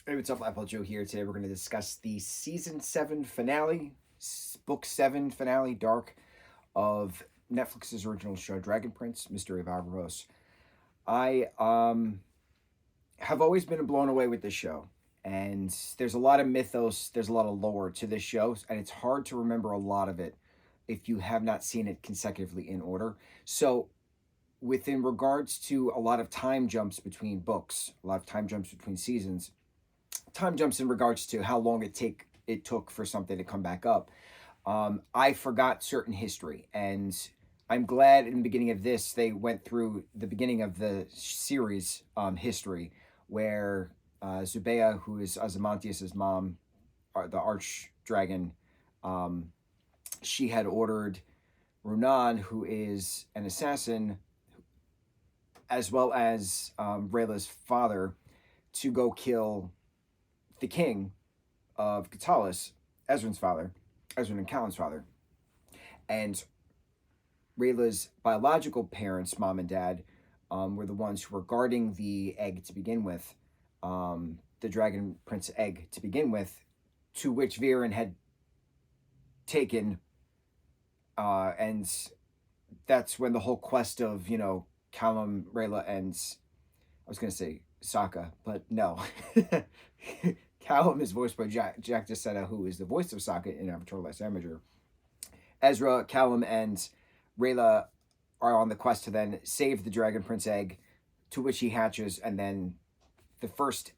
Hey, what's up, lightboltjoe here. Today we're going to discuss the season 7 finale, book 7 finale, Dark, of Netflix's original show, Dragon Prince, Mystery of Averroes. I have always been blown away with this show, and there's a lot of mythos, there's a lot of lore to this show, and it's hard to remember a lot of it if you have not seen it consecutively in order. So, within regards to a lot of time jumps between books, a lot of time jumps between seasons, time jumps in regards to how long it took for something to come back up. I forgot certain history, and I'm glad in the beginning of this they went through the beginning of the series history, where Zubea, who is Ozymandias's mom, the arch dragon, um, she had ordered Runan, who is an assassin, as well as Rayla's father, to go kill the king of Katalis, Ezrin's father, Ezrin and Callum's father. And Rayla's biological parents, mom and dad, were the ones who were guarding the egg to begin with, the Dragon Prince egg to begin with, to which Viren had taken, and that's when the whole quest of, Callum, Rayla, and I was going to say Sokka, but no. Callum is voiced by Jack DeSena, who is the voice of Sokka in Avatar: Last Airbender. Ezra, Callum, and Rayla are on the quest to then save the Dragon Prince egg, to which he hatches, and then the first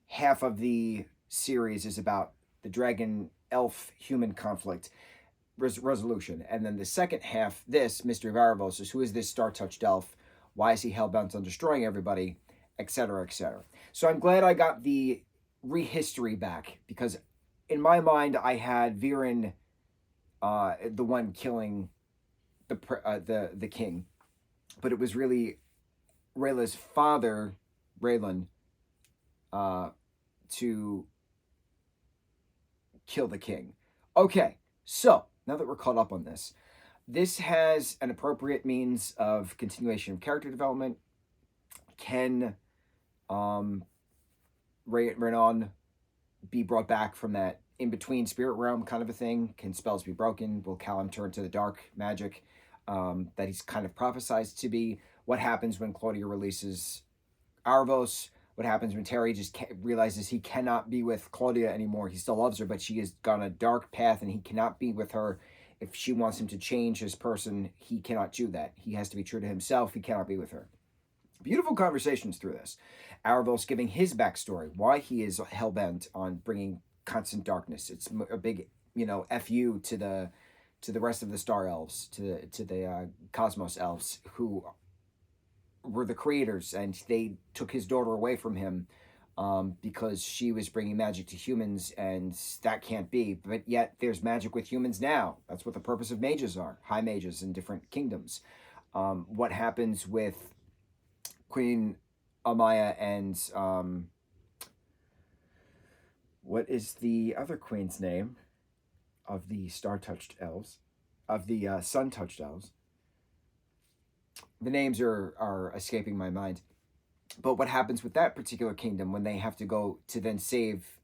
half of the series is about the dragon elf human conflict resolution, and then the second half, this Mystery of Averroes, is who is this star-touched elf, why is he hell-bent on destroying everybody, etc., etc. So I'm glad I got the rehistory back, because in my mind I had Viren, the one killing the king, but it was really Rayla's father, Raylan, to kill the king. Okay, so now that we're caught up on this, this has an appropriate means of continuation of character development. Can Renan be brought back from that in-between spirit realm kind of a thing? Can spells be broken? Will Callum turn to the dark magic that he's kind of prophesized to be? What happens when Claudia releases Arvos? What happens when Terry just realizes he cannot be with Claudia anymore? He still loves her, but she has gone a dark path, and he cannot be with her. If she wants him to change his person, he cannot do that. He has to be true to himself. He cannot be with her. Beautiful conversations through this. Arvos giving his backstory, why he is hell-bent on bringing constant darkness. It's a big, fu to the rest of the star elves, to the cosmos elves, who were the creators, and they took his daughter away from him because she was bringing magic to humans, and that can't be. But yet there's magic with humans now. That's what the purpose of mages are, high mages in different kingdoms. What happens with Queen Amaya and what is the other queen's name of the star-touched elves, of the sun-touched elves? The names are escaping my mind. But what happens with that particular kingdom when they have to go to then save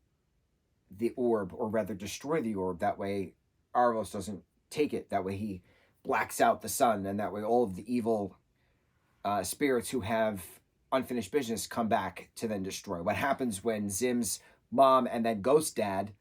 the orb, or rather destroy the orb? That way Arvos doesn't take it. That way he blacks out the sun, and that way all of the evil spirits who have unfinished business come back to then destroy. What happens when Zim's mom and then Ghost Dad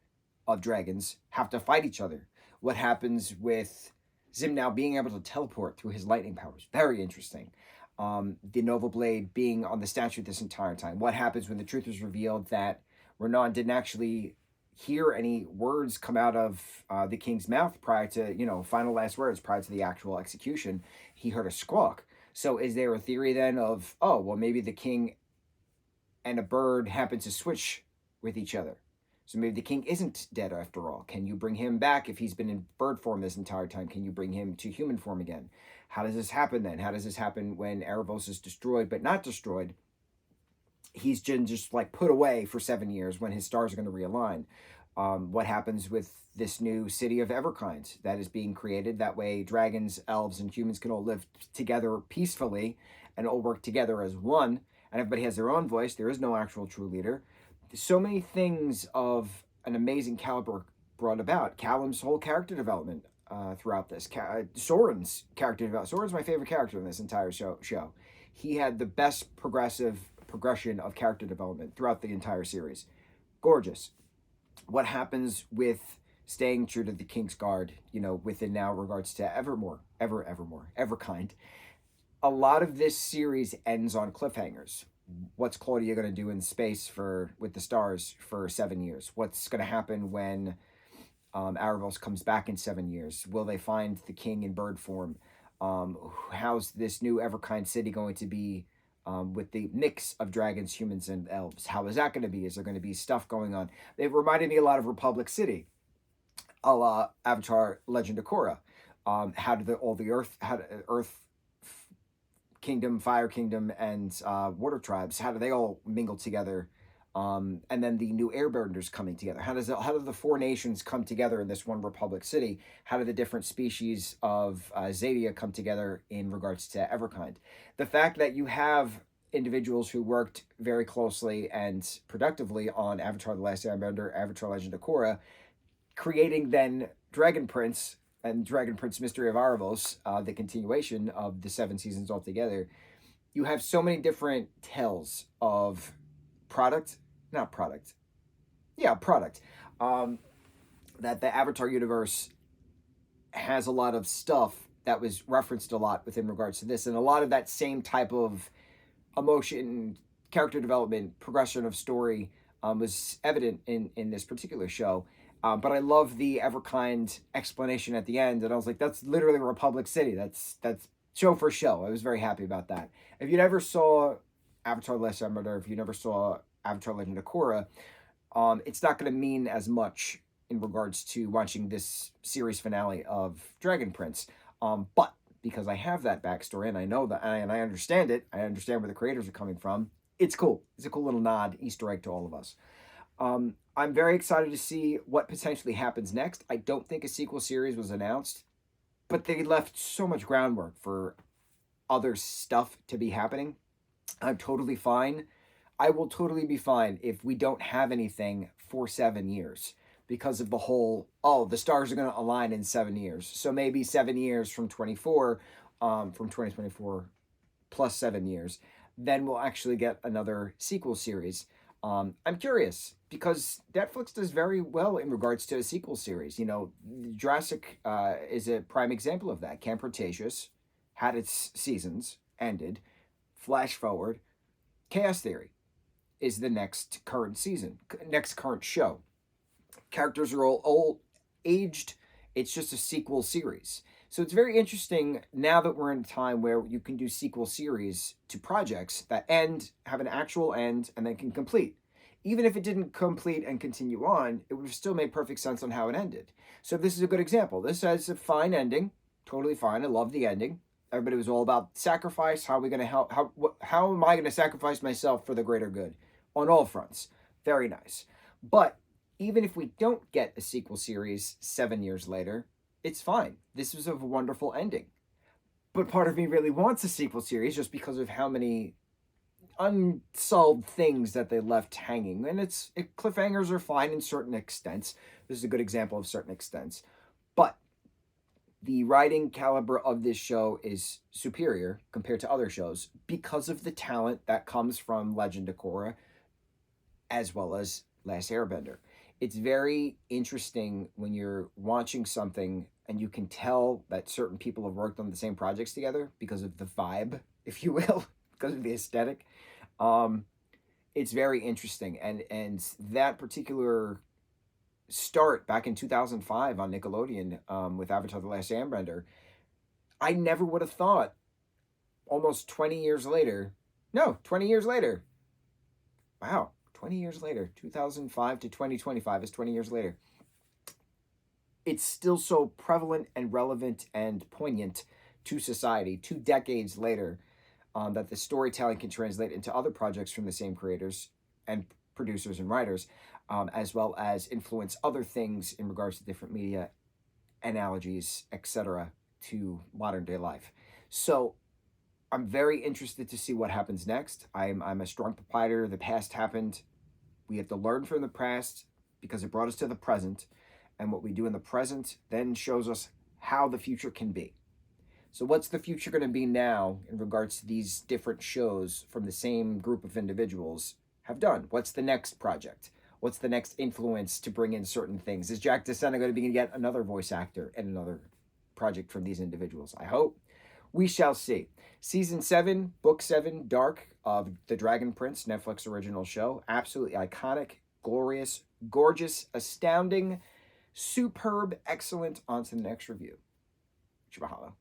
of dragons have to fight each other? What happens with Zim now being able to teleport through his lightning powers? Very interesting. The Nova Blade being on the statue this entire time. What happens when the truth is revealed that Renan didn't actually hear any words come out of the king's mouth prior to, final last words prior to the actual execution? He heard a squawk. So is there a theory then of, oh, well, maybe the king and a bird happen to switch with each other? So maybe the king isn't dead after all. Can you bring him back if he's been in bird form this entire time? Can you bring him to human form again? How does this happen then? How does this happen when Erebos is destroyed but not destroyed? He's just like put away for 7 years when his stars are going to realign. What happens with this new city of Everkind that is being created? That way dragons, elves, and humans can all live together peacefully and all work together as one, and everybody has their own voice. There is no actual true leader. So many things of an amazing caliber brought about. Callum's whole character development throughout this. Soren's character development. Soren's my favorite character in this entire show. He had the best progression of character development throughout the entire series. Gorgeous. What happens with staying true to the King's Guard, within now regards to Everkind. A lot of this series ends on cliffhangers. What's Claudia going to do in space with the stars for 7 years? What's going to happen when Aravos comes back in 7 years? Will they find the king in bird form? How's this new Everkind city going to be with the mix of dragons, humans, and elves? How is that going to be? Is there going to be stuff going on? It reminded me a lot of Republic City, a la Avatar: Legend of Korra. How did Earth Kingdom, Fire Kingdom, and Water Tribes, how do they all mingle together? And then the new Airbenders coming together. How do the four nations come together in this one Republic City? How do the different species of Zadia come together in regards to Everkind? The fact that you have individuals who worked very closely and productively on Avatar: The Last Airbender, Avatar: Legend of Korra, creating then Dragon Prince and Dragon Prince Mystery of Erebos, the continuation of the 7 seasons altogether. You have so many different tells of product, not product, yeah, product, that the Avatar universe has a lot of stuff that was referenced a lot within regards to this, and a lot of that same type of emotion, character development, progression of story was evident in this particular show. But I love the Everkind explanation at the end, and I was like, that's literally Republic City. That's show for show. I was very happy about that. If you never saw Avatar: The Last Airbender, if you never saw Avatar: Legend of Korra, it's not going to mean as much in regards to watching this series finale of Dragon Prince. But because I have that backstory and I know that and I understand it, I understand where the creators are coming from. It's cool. It's a cool little nod, Easter egg to all of us. I'm very excited to see what potentially happens next. I don't think a sequel series was announced, but they left so much groundwork for other stuff to be happening. I'm totally fine. I will totally be fine if we don't have anything for 7 years because of the whole, the stars are going to align in 7 years. So maybe 7 years from 2024 plus 7 years, then we'll actually get another sequel series. I'm curious because Netflix does very well in regards to a sequel series. Jurassic is a prime example of that. Camp Cretaceous had its seasons, ended. Flash forward, Chaos Theory is the next current show. Characters are all old, aged. It's just a sequel series. So it's very interesting now that we're in a time where you can do sequel series to projects that have an actual end, and then can complete. Even if it didn't complete and continue on, it would have still made perfect sense on how it ended. So this is a good example. This has a fine ending, totally fine. I love the ending. Everybody was all about sacrifice. How are we going to help? How am I going to sacrifice myself for the greater good? On all fronts. Very nice. But even if we don't get a sequel series 7 years later, it's fine. This was a wonderful ending. But part of me really wants a sequel series just because of how many unsolved things that they left hanging. And cliffhangers are fine in certain extents. This is a good example of certain extents. But the writing caliber of this show is superior compared to other shows because of the talent that comes from Legend of Korra as well as Last Airbender. It's very interesting when you're watching something and you can tell that certain people have worked on the same projects together because of the vibe, if you will, because of the aesthetic. It's very interesting. And that particular start back in 2005 on Nickelodeon with Avatar: The Last Airbender, I never would have thought almost 20 years later. No, 20 years later. Wow. 20 years later, 2005 to 2025 is 20 years later. It's still so prevalent and relevant and poignant to society 2 decades later, that the storytelling can translate into other projects from the same creators and producers and writers, as well as influence other things in regards to different media analogies, etc., to modern day life. So I'm very interested to see what happens next. I'm a strong proprietor. The past happened. We have to learn from the past because it brought us to the present, and what we do in the present then shows us how the future can be. So what's the future going to be now in regards to these different shows from the same group of individuals have done? What's the next project? What's the next influence to bring in certain things? Is Jack DeSena going to be yet another voice actor in another project from these individuals? I hope. We shall see. Season 7, Book 7, Dark of The Dragon Prince, Netflix original show. Absolutely iconic, glorious, gorgeous, astounding, superb, excellent. On to the next review. Mahalo.